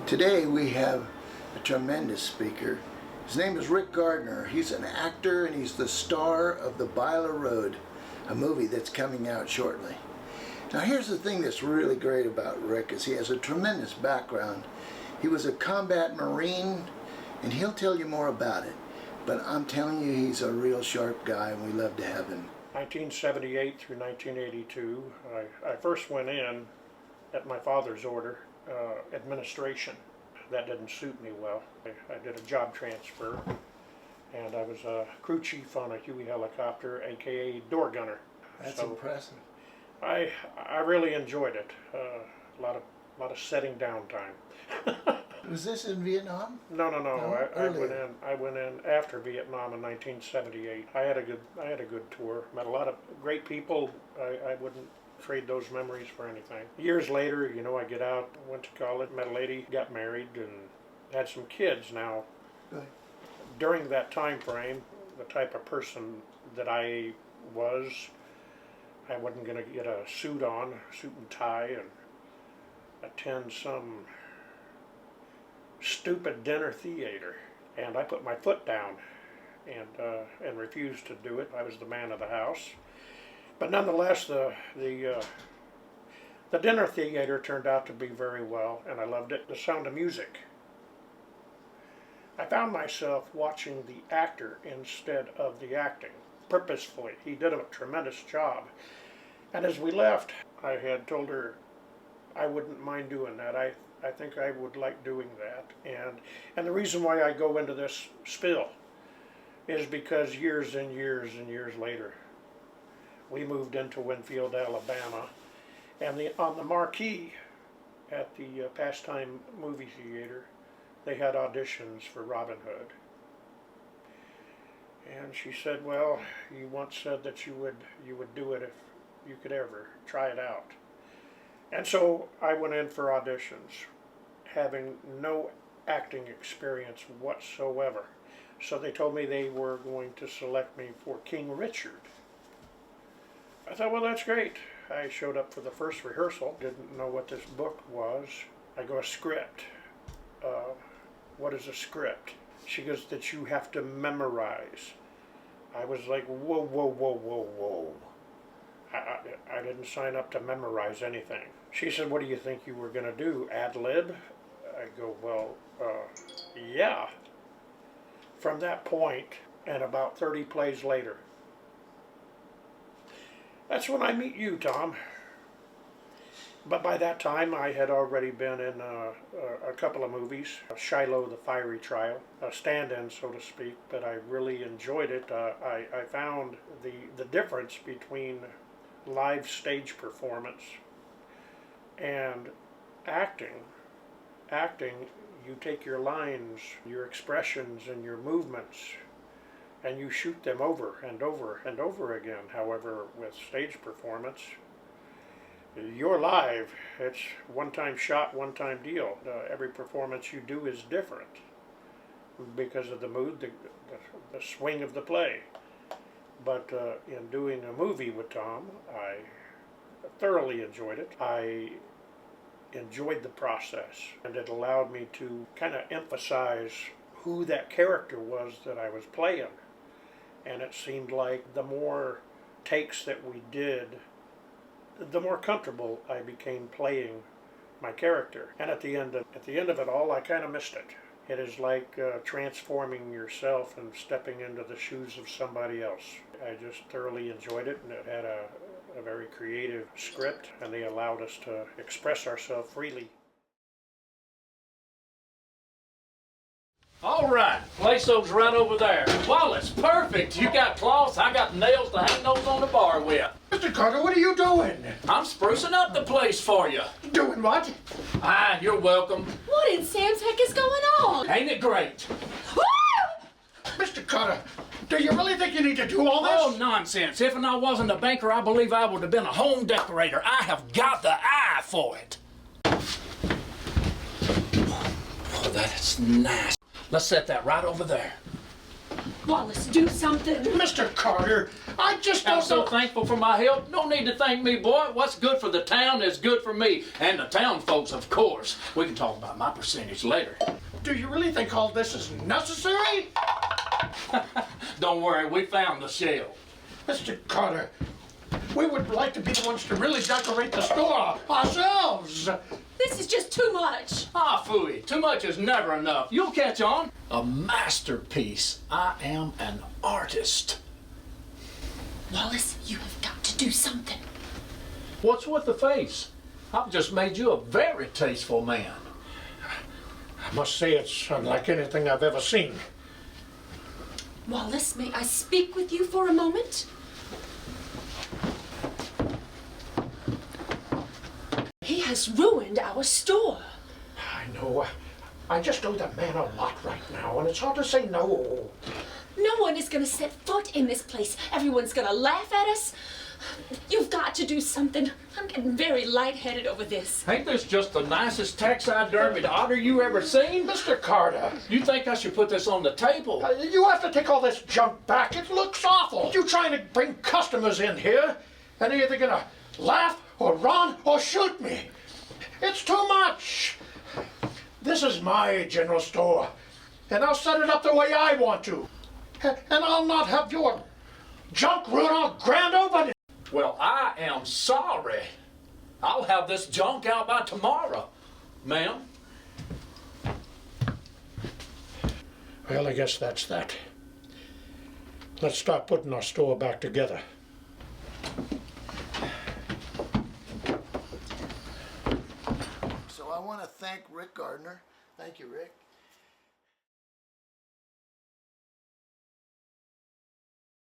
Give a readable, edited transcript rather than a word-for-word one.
Today we have a tremendous speaker. His name is Rick Gardner. He's an actor and he's the star of the Byler Road, a movie that's coming out shortly. Now here's the thing that's really great about Rick is he has a tremendous background. He was a combat Marine and he'll tell you more about it. But I'm telling you, he's a real sharp guy and we love to have him. 1978 through 1982, I first went in at my father's order, administration. That didn't suit me well. I did a job transfer and I was a crew chief on a Huey helicopter, aka door gunner. That's impressive. I really enjoyed it. A lot of setting down time. Was this in Vietnam? No. I went in after Vietnam in 1978. I had a good tour. Met a lot of great people. I wouldn't trade those memories for anything. Years later, you know, I get out, went to college, met a lady, got married, and had some kids. Now, during that time frame, the type of person that I was, I wasn't going to get a suit on, suit and tie, and attend some stupid dinner theater. And I put my foot down and refused to do it. I was the man of the house. But nonetheless, the dinner theater turned out to be very well, and I loved it. The sound of music. I found myself watching the actor instead of the acting, purposefully. He did a tremendous job. And as we left, I had told her I wouldn't mind doing that. I think I would like doing that. And the reason why I go into this spill is because years and years and years later, we moved into Winfield, Alabama, and on the marquee at the Pastime Movie Theater, they had auditions for Robin Hood. And she said, well, you once said that you would do it if you could ever try it out. And so I went in for auditions, having no acting experience whatsoever. So they told me they were going to select me for King Richard. I thought, well, that's great. I showed up for the first rehearsal, didn't know what this book was. I go, a script. What is a script? She goes, that you have to memorize. I was like, whoa, whoa, whoa, whoa, whoa. I didn't sign up to memorize anything. She said, what do you think you were going to do, ad lib? I go, well, yeah. From that point, and about 30 plays later, that's when I meet you, Tom. But by that time, I had already been in a couple of movies. Shilo, the Fiery Trial, a stand-in, so to speak, but I really enjoyed it. I found the difference between live stage performance and acting. Acting, you take your lines, your expressions, and your movements, and you shoot them over and over and over again. However, with stage performance, you're live. It's one-time shot, one-time deal. Every performance you do is different because of the mood, the swing of the play. But in doing a movie with Tom, I thoroughly enjoyed it. I enjoyed the process, and it allowed me to kind of emphasize who that character was that I was playing. And it seemed like the more takes that we did, the more comfortable I became playing my character. And at the end of it all, I kind of missed it. It is like transforming yourself and stepping into the shoes of somebody else. I just thoroughly enjoyed it, and it had a very creative script, and they allowed us to express ourselves freely. All right, place those right over there. Wallace, perfect. You got cloths, I got nails to hang those on the bar with. Mr. Carter, what are you doing? I'm sprucing up the place for you. Doing what? Ah, you're welcome. What in Sam's heck is going on? Ain't it great? Mr. Carter, do you really think you need to do all this? Oh, nonsense. If I wasn't a banker, I believe I would have been a home decorator. I have got the eye for it. Oh, that's nice. Let's set that right over there. Wallace, do something. Mr. Carter, I just I'm don't so know. thankful for my help. No need to thank me, boy. What's good for the town is good for me. And the town folks, of course. We can talk about my percentage later. Do you really think all this is necessary? Don't worry, we found the shell. Mr. Carter, we would like to be the ones to really decorate the store ourselves. This is just too much. Ah, phooey. Too much is never enough. You'll catch on. A masterpiece. I am an artist. Wallace, you have got to do something. What's with the face? I've just made you a very tasteful man. I must say it's unlike anything I've ever seen. Wallace, may I speak with you for a moment? He has ruined our store. I know. I just owe that man a lot right now, and it's hard to say no. No one is going to set foot in this place. Everyone's going to laugh at us. You've got to do something. I'm getting very lightheaded over this. Ain't this just the nicest taxidermied otter you ever seen? Mr. Carter, You think I should put this on the table? you have to take all this junk back. It looks awful. You trying to bring customers in here, and they're either gonna laugh or run or shoot me. It's too much. This is my general store, and I'll set it up the way I want to. And I'll not have your junk ruin our grand opening. Well, I am sorry. I'll have this junk out by tomorrow, ma'am. Well, I guess that's that. Let's start putting our store back together. So I want to thank Rick Gardner. Thank you, Rick.